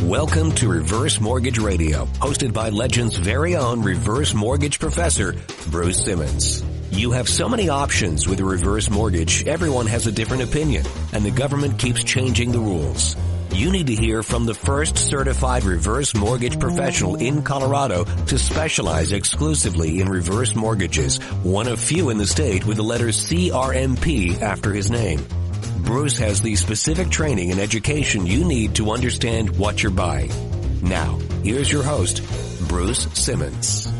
Welcome to Reverse Mortgage Radio, hosted by Legend's very own reverse mortgage professor, Bruce Simmons. You have so many options with a reverse mortgage, everyone has a different opinion, and the government keeps changing the rules. You need to hear from the first certified reverse mortgage professional in Colorado to specialize exclusively in reverse mortgages, one of few in the state with the letters CRMP after his name. Bruce has the specific training and education you need to understand what you're buying. Now, here's your host, Bruce Simmons.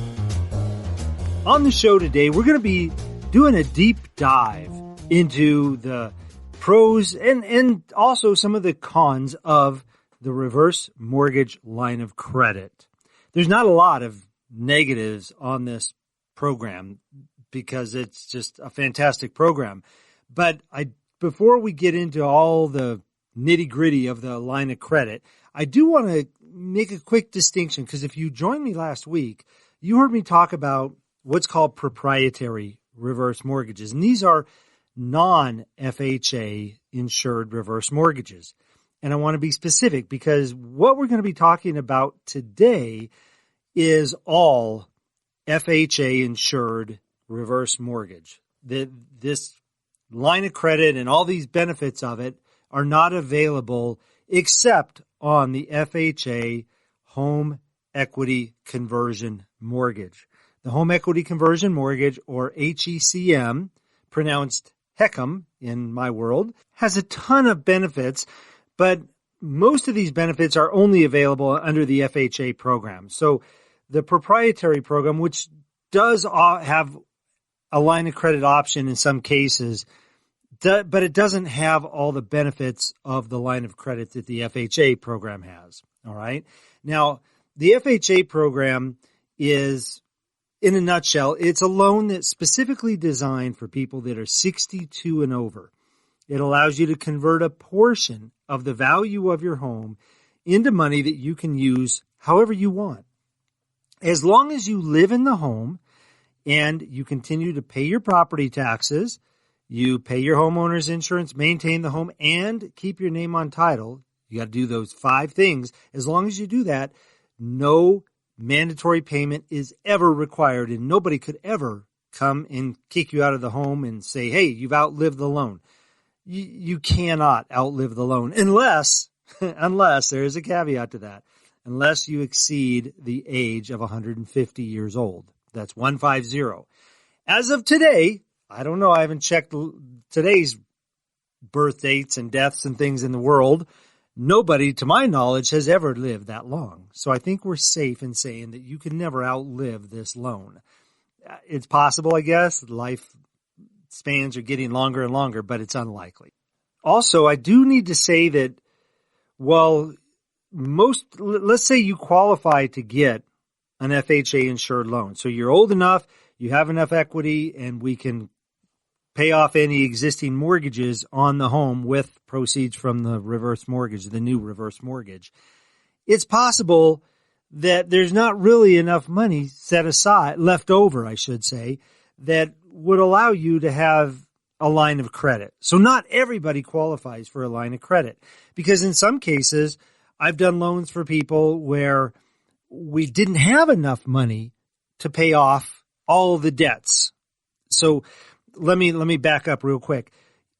On the show today, we're going to be doing a deep dive into the pros and also some of the cons of the reverse mortgage line of credit. There's not a lot of negatives on this program because it's just a fantastic program. But before we get into all the nitty-gritty of the line of credit, I do want to make a quick distinction because if you joined me last week, you heard me talk about what's called proprietary reverse mortgages. And these are non-FHA insured reverse mortgages. And I want to be specific because what we're going to be talking about today is all FHA insured reverse mortgage. This line of credit and all these benefits of it are not available except on the FHA home equity conversion mortgage. The home equity conversion mortgage, or HECM, pronounced HECM in my world, has a ton of benefits, but most of these benefits are only available under the FHA program. So the proprietary program, which does have a line of credit option in some cases, but it doesn't have all the benefits of the line of credit that the FHA program has. All right. Now, the FHA program is, in a nutshell, it's a loan that's specifically designed for people that are 62 and over. It allows you to convert a portion of the value of your home into money that you can use however you want. As long as you live in the home and you continue to pay your property taxes, you pay your homeowners insurance, maintain the home, and keep your name on title. You got to do those 5 things. As long as you do that, no mandatory payment is ever required, and nobody could ever come and kick you out of the home and say, hey, you've outlived the loan. You cannot outlive the loan unless there is a caveat to that, unless you exceed the age of 150 years old. That's 150. As of today, I don't know. I haven't checked today's birth dates and deaths and things in the world. Nobody, to my knowledge, has ever lived that long. So I think we're safe in saying that you can never outlive this loan. It's possible, I guess. Life spans are getting longer and longer, but it's unlikely. Also, I do need to say that, let's say you qualify to get an FHA insured loan. So you're old enough, you have enough equity, and we can pay off any existing mortgages on the home with proceeds from the reverse mortgage, the new reverse mortgage. It's possible that there's not really enough money left over, I should say, that would allow you to have a line of credit. So not everybody qualifies for a line of credit because in some cases, I've done loans for people where we didn't have enough money to pay off all the debts. So let me back up real quick.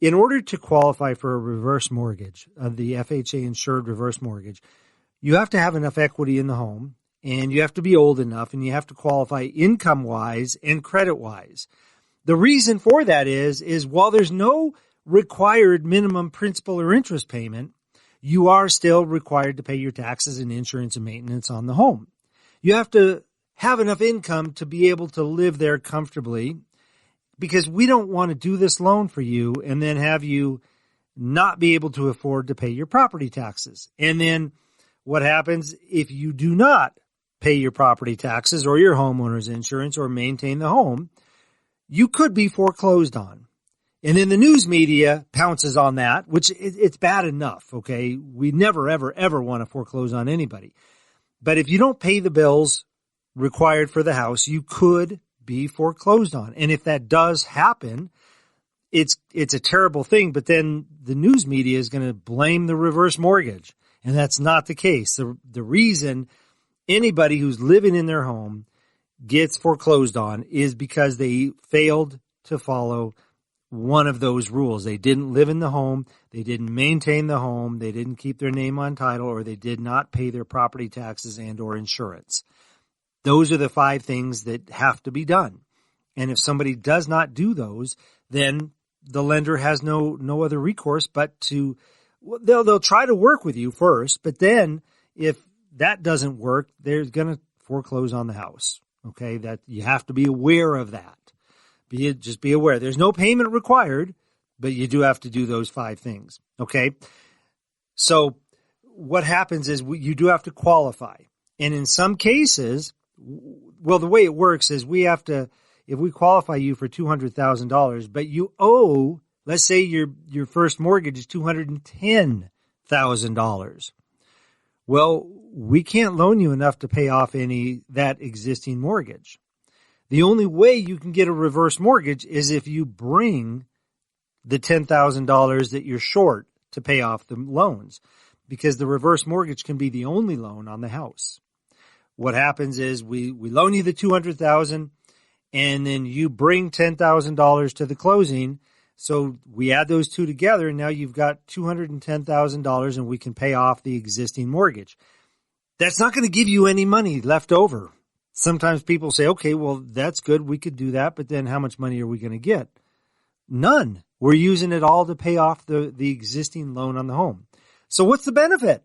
In order to qualify for a reverse mortgage, the FHA insured reverse mortgage, you have to have enough equity in the home and you have to be old enough and you have to qualify income wise and credit wise. The reason for that is while there's no required minimum principal or interest payment, you are still required to pay your taxes and insurance and maintenance on the home. You have to have enough income to be able to live there comfortably, because we don't want to do this loan for you and then have you not be able to afford to pay your property taxes. And then what happens if you do not pay your property taxes or your homeowner's insurance or maintain the home? You could be foreclosed on. And then the news media pounces on that, which it's bad enough, okay? We never, ever, ever want to foreclose on anybody. But if you don't pay the bills required for the house, you could be foreclosed on. And if that does happen, it's a terrible thing, but then the news media is going to blame the reverse mortgage And that's not the case. The reason anybody who's living in their home gets foreclosed on is because they failed to follow one of those rules. They didn't live in the home, they didn't maintain the home, they didn't keep their name on title, or they did not pay their property taxes and or insurance. Those are the 5 things that have to be done. And if somebody does not do those, then the lender has no other recourse but to, they'll try to work with you first, but then if that doesn't work, they're going to foreclose on the house. Okay, that you have to be aware of that. Just be aware. There's no payment required, but you do have to do those 5 things. Okay, so what happens is you do have to qualify, and in some cases, well, the way it works is we have to, if we qualify you for $200,000, but you owe, let's say your first mortgage is $210,000. Well, we can't loan you enough to pay off that existing mortgage. The only way you can get a reverse mortgage is if you bring the $10,000 that you're short to pay off the loans, because the reverse mortgage can be the only loan on the house. What happens is we loan you the $200,000 and then you bring $10,000 to the closing. So we add those two together and now you've got $210,000 and we can pay off the existing mortgage. That's not going to give you any money left over. Sometimes people say, okay, well, that's good. We could do that. But then how much money are we going to get? None. We're using it all to pay off the existing loan on the home. So what's the benefit?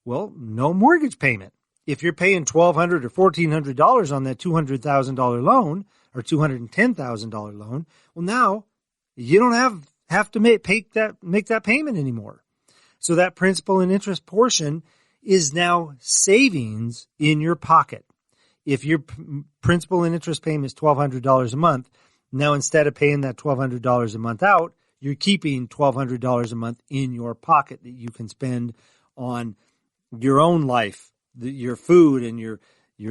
Well, no mortgage payment. If you're paying $1,200 or $1,400 on that $200,000 loan or $210,000 loan, well, now you don't have to make that payment anymore. So that principal and interest portion is now savings in your pocket. If your principal and interest payment is $1,200 a month, now instead of paying that $1,200 a month out, you're keeping $1,200 a month in your pocket that you can spend on your own life, your food and your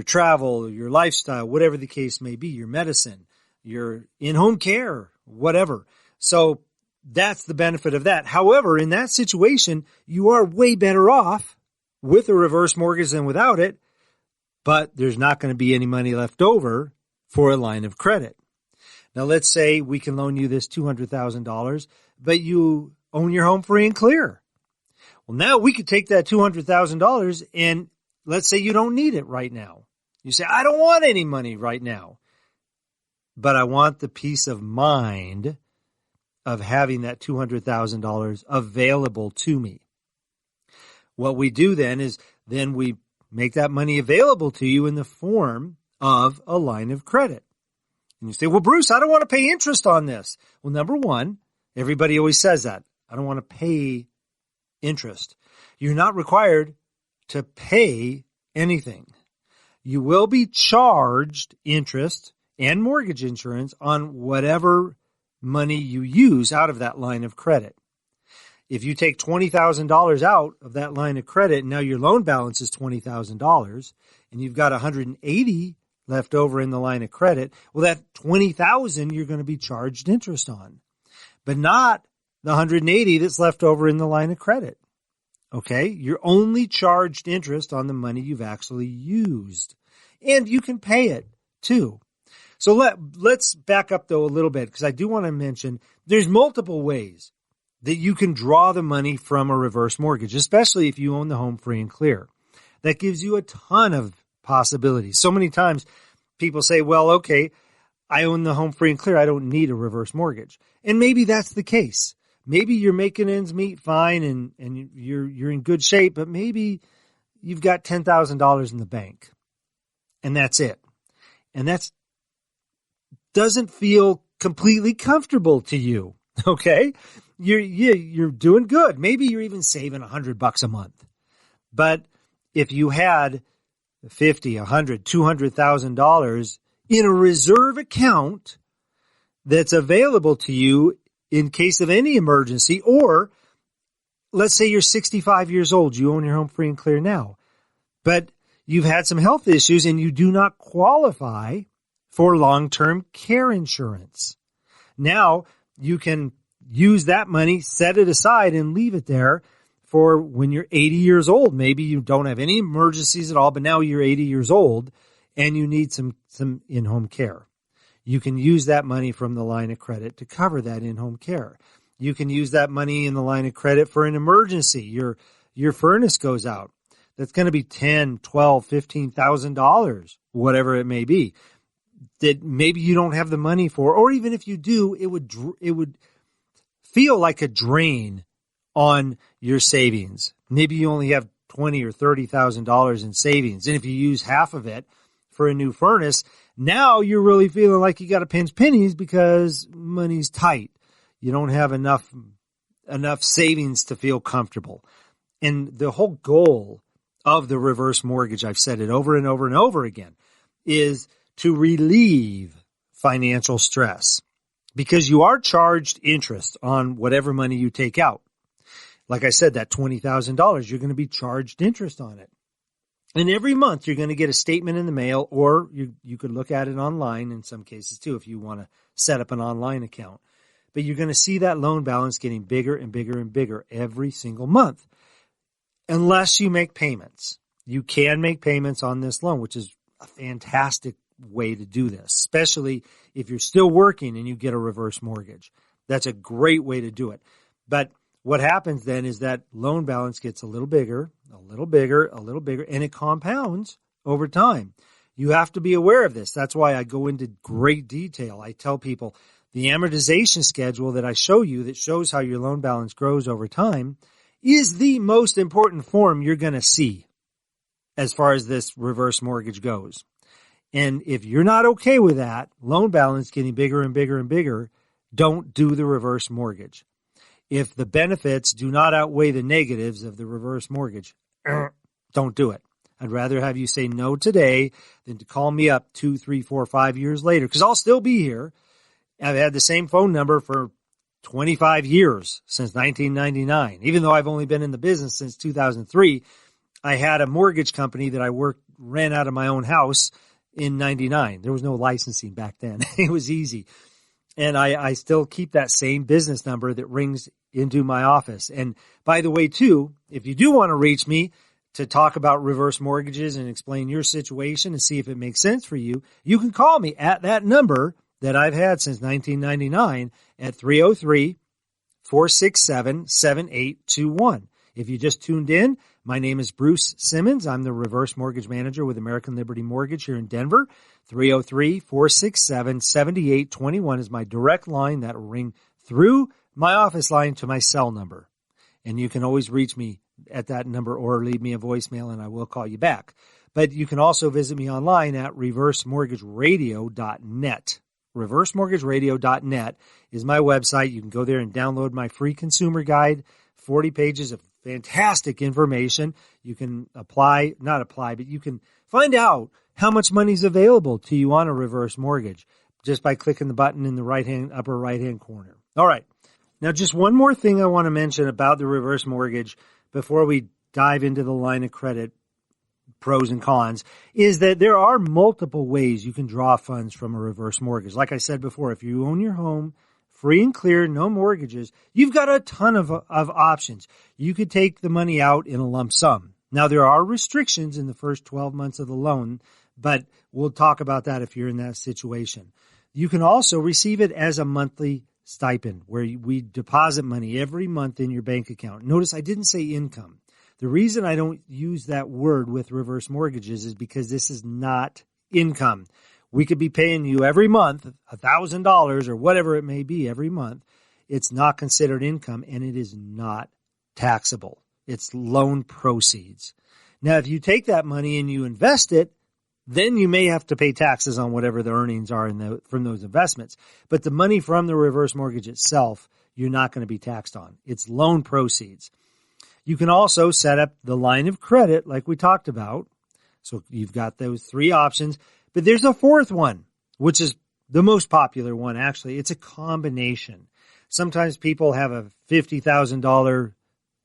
travel, your lifestyle, whatever the case may be, your medicine, your in-home care, whatever. So that's the benefit of that. However, in that situation, you are way better off with a reverse mortgage than without it, but there's not going to be any money left over for a line of credit. Now, let's say we can loan you this $200,000, but you own your home free and clear. Well, now we could take that $200,000 and let's say you don't need it right now. You say, I don't want any money right now, but I want the peace of mind of having that $200,000 available to me. What we do then is we make that money available to you in the form of a line of credit. And you say, well, Bruce, I don't want to pay interest on this. Well, number one, everybody always says that. I don't want to pay interest. You're not required to pay anything. You will be charged interest and mortgage insurance on whatever money you use out of that line of credit. If you take $20,000 out of that line of credit, and now your loan balance is $20,000, and you've got $180 left over in the line of credit, well, that $20,000 you're going to be charged interest on, but not the $180 that's left over in the line of credit. Okay, you're only charged interest on the money you've actually used, and you can pay it too. So let's back up though a little bit, because I do want to mention there's multiple ways that you can draw the money from a reverse mortgage, especially if you own the home free and clear. That gives you a ton of possibilities. So many times people say, well, okay, I own the home free and clear. I don't need a reverse mortgage. And maybe that's the case. Maybe you're making ends meet fine and you're in good shape, but maybe you've got $10,000 in the bank and that's it. And that doesn't feel completely comfortable to you. Okay. You're doing good. Maybe you're even saving $100 a month. But if you had $50, $100, $200,000 in a reserve account that's available to you in case of any emergency, or let's say you're 65 years old, you own your home free and clear now, but you've had some health issues and you do not qualify for long-term care insurance. Now you can use that money, set it aside and leave it there for when you're 80 years old. Maybe you don't have any emergencies at all, but now you're 80 years old and you need some in-home care. You can use that money from the line of credit to cover that in-home care. You can use that money in the line of credit for an emergency. Your furnace goes out. That's going to be $10,000, $12,000, $15,000, whatever it may be, that maybe you don't have the money for, or even if you do, it would feel like a drain on your savings. Maybe you only have $20,000 or $30,000 in savings, and if you use half of it for a new furnace, now you're really feeling like you got to pinch pennies because money's tight. You don't have enough savings to feel comfortable. And the whole goal of the reverse mortgage, I've said it over and over and over again, is to relieve financial stress, because you are charged interest on whatever money you take out. Like I said, that $20,000, you're going to be charged interest on it. And every month you're going to get a statement in the mail, or you could look at it online in some cases too if you want to set up an online account. But you're going to see that loan balance getting bigger and bigger and bigger every single month. Unless you make payments. You can make payments on this loan, which is a fantastic way to do this, especially if you're still working and you get a reverse mortgage. That's a great way to do it. But what happens then is that loan balance gets a little bigger, a little bigger, a little bigger, and it compounds over time. You have to be aware of this. That's why I go into great detail. I tell people the amortization schedule that I show you that shows how your loan balance grows over time is the most important form you're going to see as far as this reverse mortgage goes. And if you're not okay with that, loan balance getting bigger and bigger and bigger, don't do the reverse mortgage. If the benefits do not outweigh the negatives of the reverse mortgage, don't do it. I'd rather have you say no today than to call me up 2, 3, 4, 5 years later, because I'll still be here. I've had the same phone number for 25 years, since 1999. Even though I've only been in the business since 2003, I had a mortgage company that I ran out of my own house in 99. There was no licensing back then. It was easy. And I still keep that same business number that rings into my office. And by the way, too, if you do want to reach me to talk about reverse mortgages and explain your situation and see if it makes sense for you, you can call me at that number that I've had since 1999 at 303-467-7821. If you just tuned in, my name is Bruce Simmons. I'm the reverse mortgage manager with American Liberty Mortgage here in Denver. 303-467-7821 is my direct line that will ring through my office line to my cell number. And you can always reach me at that number or leave me a voicemail and I will call you back. But you can also visit me online at reversemortgageradio.net. reversemortgageradio.net is my website. You can go there and download my free consumer guide, 40 pages of fantastic information. You can but you can find out how much money is available to you on a reverse mortgage just by clicking the button in the upper right-hand corner. All right. Now, just one more thing I want to mention about the reverse mortgage before we dive into the line of credit pros and cons is that there are multiple ways you can draw funds from a reverse mortgage. Like I said before, if you own your home, free and clear, no mortgages, you've got a ton of options. You could take the money out in a lump sum. Now, there are restrictions in the first 12 months of the loan, but we'll talk about that if you're in that situation. You can also receive it as a monthly stipend where we deposit money every month in your bank account. Notice I didn't say income. The reason I don't use that word with reverse mortgages is because this is not income. We could be paying you every month $1,000 or whatever it may be every month. It's not considered income and it is not taxable. It's loan proceeds. Now, if you take that money and you invest it, then you may have to pay taxes on whatever the earnings are from those investments. But the money from the reverse mortgage itself, you're not going to be taxed on. It's loan proceeds. You can also set up the line of credit like we talked about. So you've got those three options. But there's a fourth one, which is the most popular one, actually. It's a combination. Sometimes people have a $50,000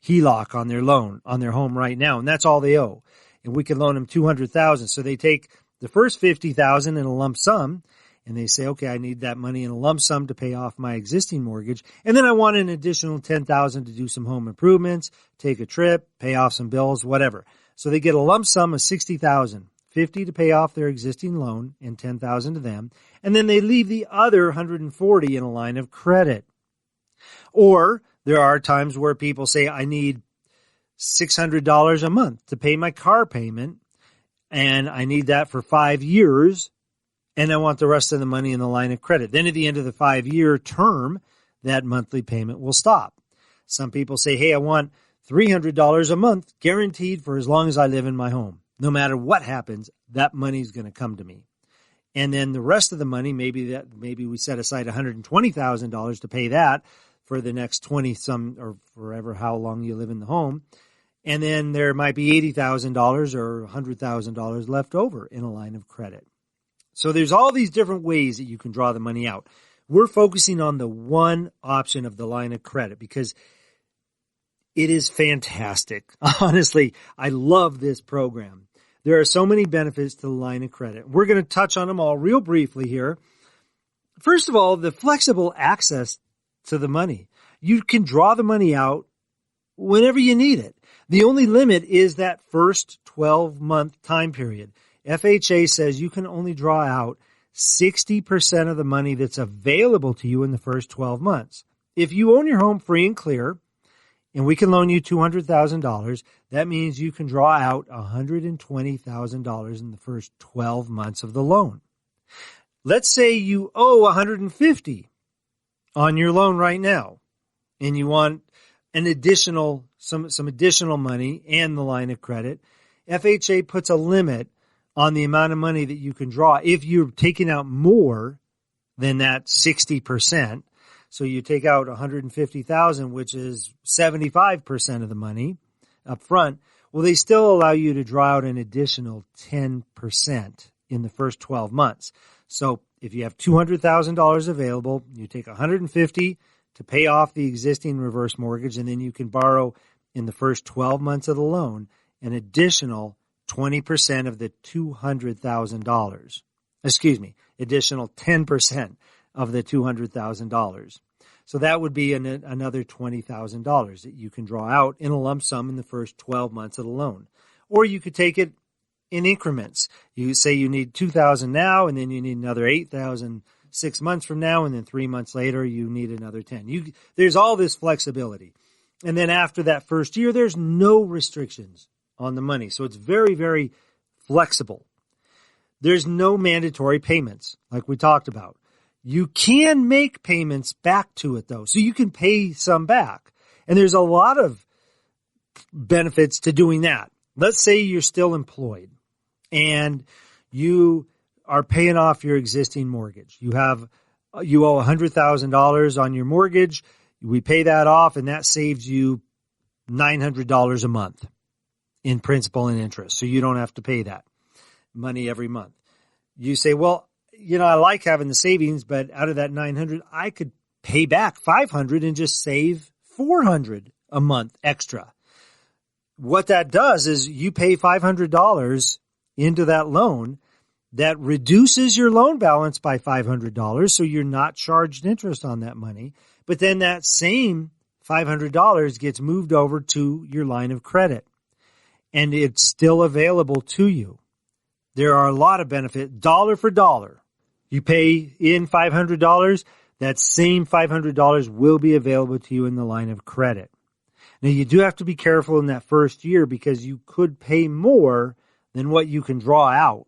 HELOC on their loan, on their home right now, and that's all they owe. And we can loan them $200,000. So they take the first $50,000 in a lump sum, and they say, okay, I need that money in a lump sum to pay off my existing mortgage, and then I want an additional $10,000 to do some home improvements, take a trip, pay off some bills, whatever. So they get a lump sum of $60,000, $50,000 to pay off their existing loan and $10,000 to them, and then they leave the other $140,000 in a line of credit. Or there are times where people say, I need $600 a month to pay my car payment, and I need that for 5 years, and I want the rest of the money in the line of credit. Then at the end of the 5-year term, that monthly payment will stop. Some people say, hey, I want $300 a month guaranteed for as long as I live in my home. No matter what happens, that money is going to come to me. And then the rest of the money, maybe we set aside $120,000 to pay that for the next 20 some or forever how long you live in the home. And then there might be $80,000 or $100,000 left over in a line of credit. So there's all these different ways that you can draw the money out. We're focusing on the one option of the line of credit because it is fantastic. Honestly, I love this program. There are so many benefits to the line of credit. We're going to touch on them all real briefly here. First of all, the flexible access to the money. You can draw the money out whenever you need it. The only limit is that first 12-month time period. FHA says you can only draw out 60% of the money that's available to you in the first 12 months. If you own your home free and clear, and we can loan you $200,000, that means you can draw out $120,000 in the first 12 months of the loan. Let's say you owe $150,000 on your loan right now, and you want an additional some additional money and the line of credit. FHA puts a limit on the amount of money that you can draw if you're taking out more than that 60%. So you take out $150,000, which is 75% of the money up front. Well, they still allow you to draw out an additional 10% in the first 12 months. So if you have $200,000 available, you take $150,000 to pay off the existing reverse mortgage, and then you can borrow in the first 12 months of the loan an additional 20% of the $200,000. Additional 10% of the $200,000. So that would be another $20,000 that you can draw out in a lump sum in the first 12 months of the loan. Or you could take it in increments. You say you need $2,000 now, and then you need another $8,000 6 months from now, and then 3 months later you need another 10. There's all this flexibility. And then after that first year, there's no restrictions on the money. So it's very, very flexible. There's no mandatory payments, like we talked about. You can make payments back to it, though, so you can pay some back. And there's a lot of benefits to doing that. Let's say you're still employed and you are paying off your existing mortgage. You owe $100,000 on your mortgage. We pay that off, and that saves you $900 a month in principal and interest. So you don't have to pay that money every month. You say, well, I like having the savings, but out of that $900, I could pay back $500 and just save $400 a month extra. What that does is you pay $500 into that loan. That reduces your loan balance by $500, so you're not charged interest on that money. But then that same $500 gets moved over to your line of credit, and it's still available to you. There are a lot of benefits, dollar for dollar. You pay in $500, that same $500 will be available to you in the line of credit. Now, you do have to be careful in that first year because you could pay more than what you can draw out.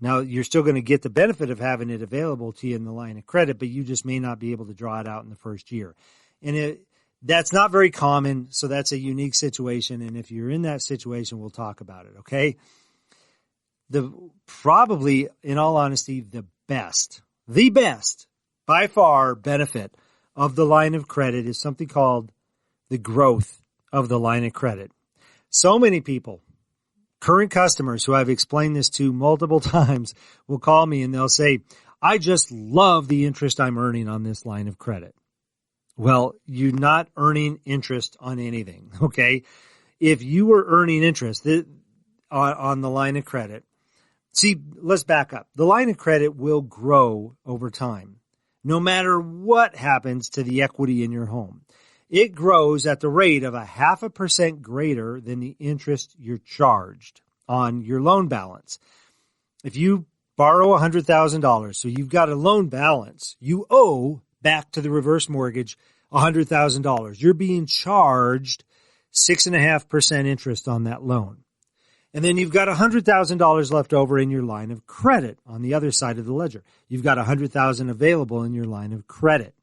Now, you're still going to get the benefit of having it available to you in the line of credit, but you just may not be able to draw it out in the first year. And that's not very common, so that's a unique situation. And if you're in that situation, we'll talk about it, okay? Probably, in all honesty, the best, by far, benefit of the line of credit is something called the growth of the line of credit. So many people, current customers who I've explained this to multiple times, will call me and they'll say, I just love the interest I'm earning on this line of credit. Well, you're not earning interest on anything, okay? If you were earning interest on the line of credit, See, let's back up. The line of credit will grow over time, no matter what happens to the equity in your home. It grows at the rate of 0.5% greater than the interest you're charged on your loan balance. If you borrow $100,000, so you've got a loan balance, you owe back to the reverse mortgage $100,000. You're being charged 6.5% interest on that loan. And then you've got $100,000 left over in your line of credit on the other side of the ledger. You've got $100,000 available in your line of credit.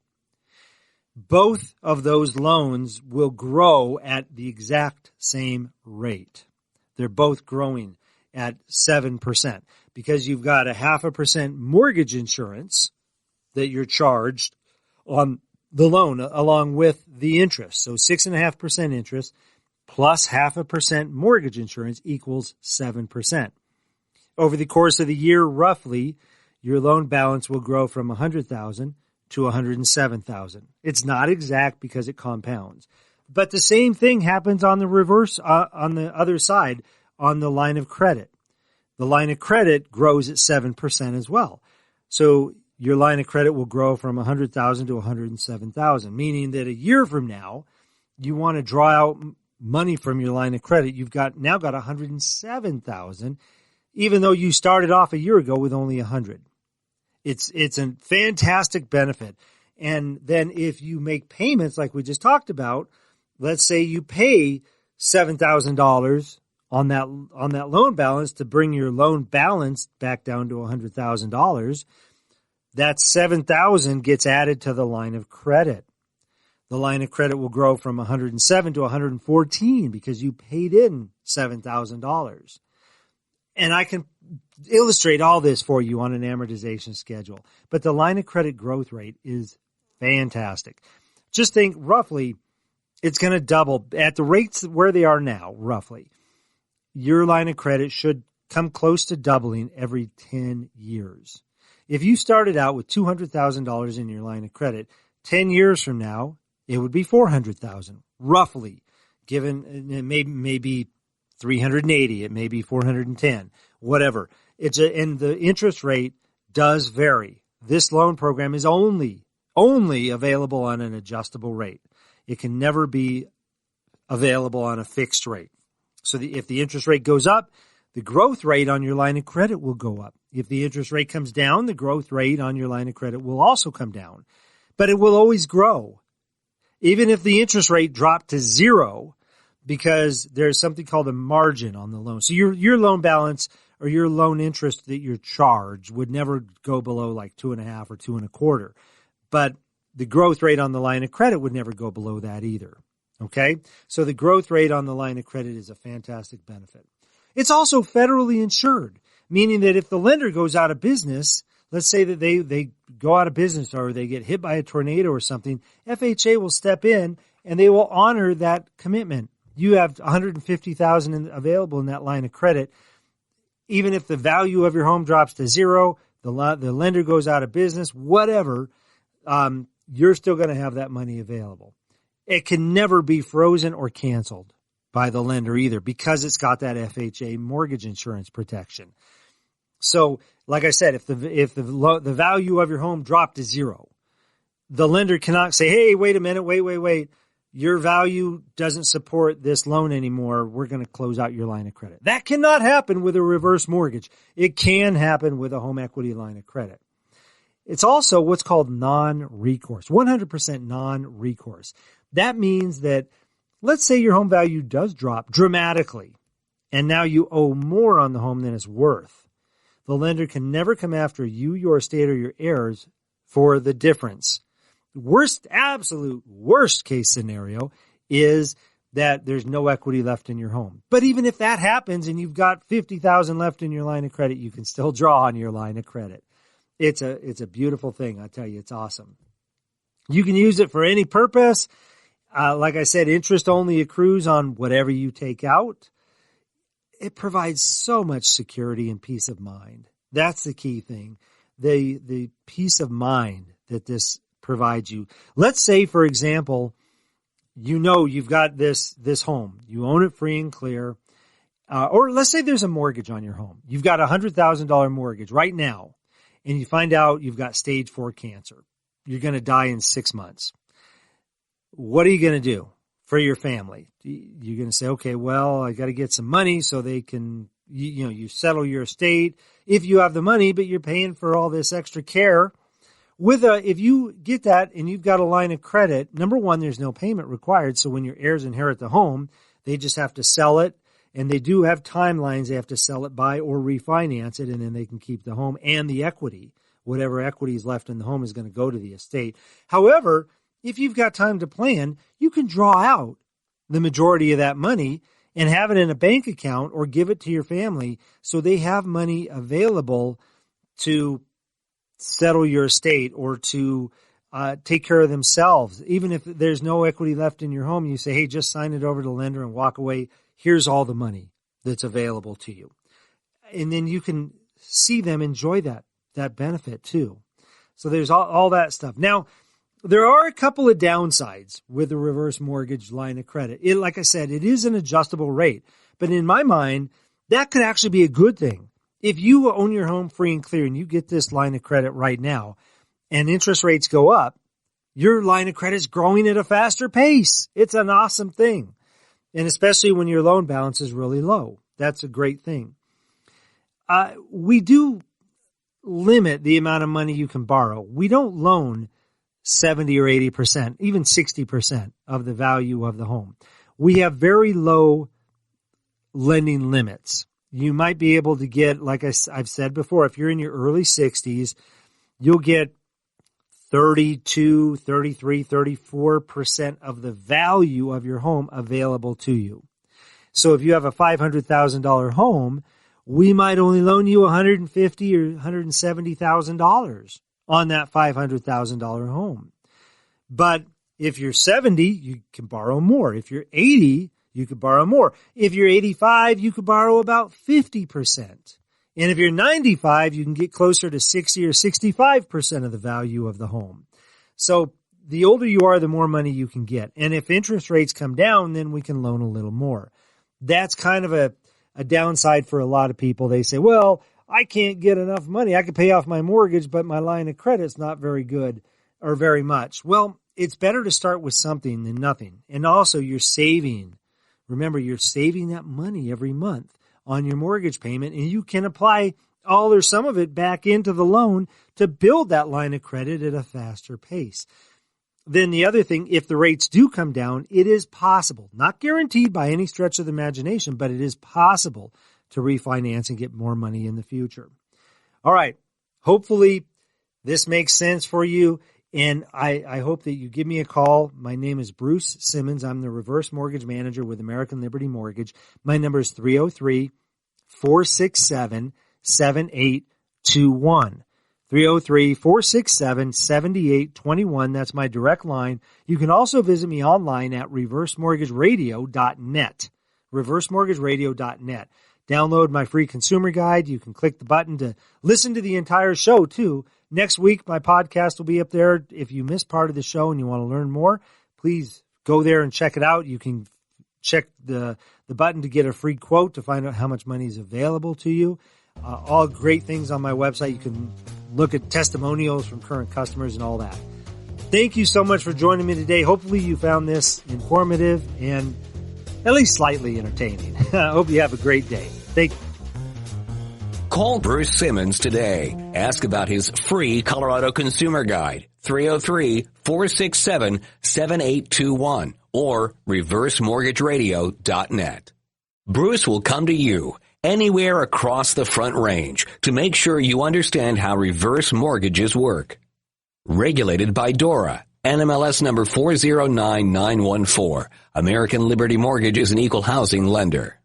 Both of those loans will grow at the exact same rate. They're both growing at 7% because you've got 0.5% mortgage insurance that you're charged on the loan along with the interest. So 6.5% interest plus 0.5% mortgage insurance equals 7%. Over the course of the year, roughly, your loan balance will grow from $100,000 to $107,000. It's not exact because it compounds. But the same thing happens on the reverse, on the other side, on the line of credit. The line of credit grows at 7% as well. So your line of credit will grow from $100,000 to $107,000, meaning that a year from now, you want to draw out money from your line of credit. You've now got $107,000, even though you started off a year ago with only $100,000. It's a fantastic benefit. And then if you make payments like we just talked about, let's say you pay $7,000 on that loan balance to bring your loan balance back down to $100,000, that $7,000 gets added to the line of credit. The line of credit will grow from $107,000 to $114,000 because you paid in $7,000. And I can illustrate all this for you on an amortization schedule. But the line of credit growth rate is fantastic. Just think roughly it's going to double at the rates where they are now, roughly. Your line of credit should come close to doubling every 10 years. If you started out with $200,000 in your line of credit, 10 years from now, it would be $400,000, roughly, given it may be $380, it may be $410, whatever. And the interest rate does vary. This loan program is only available on an adjustable rate. It can never be available on a fixed rate. So if the interest rate goes up, the growth rate on your line of credit will go up. If the interest rate comes down, the growth rate on your line of credit will also come down. But it will always grow. Even if the interest rate dropped to zero, because there's something called a margin on the loan. So your loan balance or your loan interest that you're charged would never go below like 2.5 or 2.25. But the growth rate on the line of credit would never go below that either. Okay? So the growth rate on the line of credit is a fantastic benefit. It's also federally insured, meaning that if the lender goes out of business, let's say that they go out of business or they get hit by a tornado or something, FHA will step in and they will honor that commitment. You have $150,000 available in that line of credit. Even if the value of your home drops to zero, the lender goes out of business, whatever, you're still going to have that money available. It can never be frozen or canceled by the lender either because it's got that FHA mortgage insurance protection. So, like I said, if the value of your home dropped to zero, the lender cannot say, "Hey, wait a minute, wait. Your value doesn't support this loan anymore. We're going to close out your line of credit." That cannot happen with a reverse mortgage. It can happen with a home equity line of credit. It's also what's called non-recourse, 100% non-recourse. That means that, let's say your home value does drop dramatically, and now you owe more on the home than it's worth. The lender can never come after you, your estate, or your heirs for the difference. Absolute worst case scenario is that there's no equity left in your home. But even if that happens and you've got $50,000 left in your line of credit, you can still draw on your line of credit. It's a beautiful thing. I tell you, it's awesome. You can use it for any purpose. Like I said, interest only accrues on whatever you take out. It provides so much security and peace of mind. That's the key thing. The peace of mind that this provides you. Let's say, for example, you've got this home. You own it free and clear. or let's say there's a mortgage on your home. You've got a $100,000 mortgage right now, and you find out you've got stage 4 cancer. You're going to die in 6 months. What are you going to do for your family? You're going to say, okay, well, I got to get some money so they can, you settle your estate if you have the money, but you're paying for all this extra care. If you get that and you've got a line of credit, number one, there's no payment required. So when your heirs inherit the home, they just have to sell it. And they do have timelines they have to sell it by or refinance it, and then they can keep the home and the equity. Whatever equity is left in the home is going to go to the estate. However, if you've got time to plan, you can draw out the majority of that money and have it in a bank account or give it to your family so they have money available to settle your estate or to take care of themselves. Even if there's no equity left in your home, you say, hey, just sign it over to the lender and walk away. Here's all the money that's available to you. And then you can see them enjoy that benefit too. So there's all that stuff. Now, there are a couple of downsides with the reverse mortgage line of credit. Like I said, it is an adjustable rate. But in my mind, that could actually be a good thing. If you own your home free and clear and you get this line of credit right now and interest rates go up, your line of credit is growing at a faster pace. It's an awesome thing. And especially when your loan balance is really low. That's a great thing. We do limit the amount of money you can borrow. We don't loan 70 or 80%, even 60% of the value of the home. We have very low lending limits. You might be able to get, like I've said before, if you're in your early 60s, you'll get 32, 33, 34% of the value of your home available to you. So if you have a $500,000 home, we might only loan you $150,000 or $170,000 on that $500,000 home. But if you're 70, you can borrow more. If you're 80, you could borrow more. If you're 85, you could borrow about 50%. And if you're 95, you can get closer to 60 or 65% of the value of the home. So the older you are, the more money you can get. And if interest rates come down, then we can loan a little more. That's kind of a downside for a lot of people. They say, well, I can't get enough money. I could pay off my mortgage, but my line of credit's not very good or very much. Well, it's better to start with something than nothing. And also you're saving. Remember, you're saving that money every month on your mortgage payment, and you can apply all or some of it back into the loan to build that line of credit at a faster pace. Then the other thing, if the rates do come down, it is possible, not guaranteed by any stretch of the imagination, but it is possible to refinance and get more money in the future. All right. Hopefully this makes sense for you. And I hope that you give me a call. My name is Bruce Simmons. I'm the reverse mortgage manager with American Liberty Mortgage. My number is 303-467-7821. 303-467-7821. That's my direct line. You can also visit me online at reversemortgageradio.net. reversemortgageradio.net. Download my free consumer guide. You can click the button to listen to the entire show too. Next week, my podcast will be up there. If you missed part of the show and you want to learn more, please go there and check it out. You can check the button to get a free quote to find out how much money is available to you. All great things on my website. You can look at testimonials from current customers and all that. Thank you so much for joining me today. Hopefully you found this informative and at least slightly entertaining. I hope you have a great day. Thank you. Call Bruce Simmons today. Ask about his free Colorado Consumer Guide, 303-467-7821 or reversemortgageradio.net. Bruce will come to you anywhere across the Front Range to make sure you understand how reverse mortgages work. Regulated by DORA, NMLS number 409914. American Liberty Mortgage is an equal housing lender.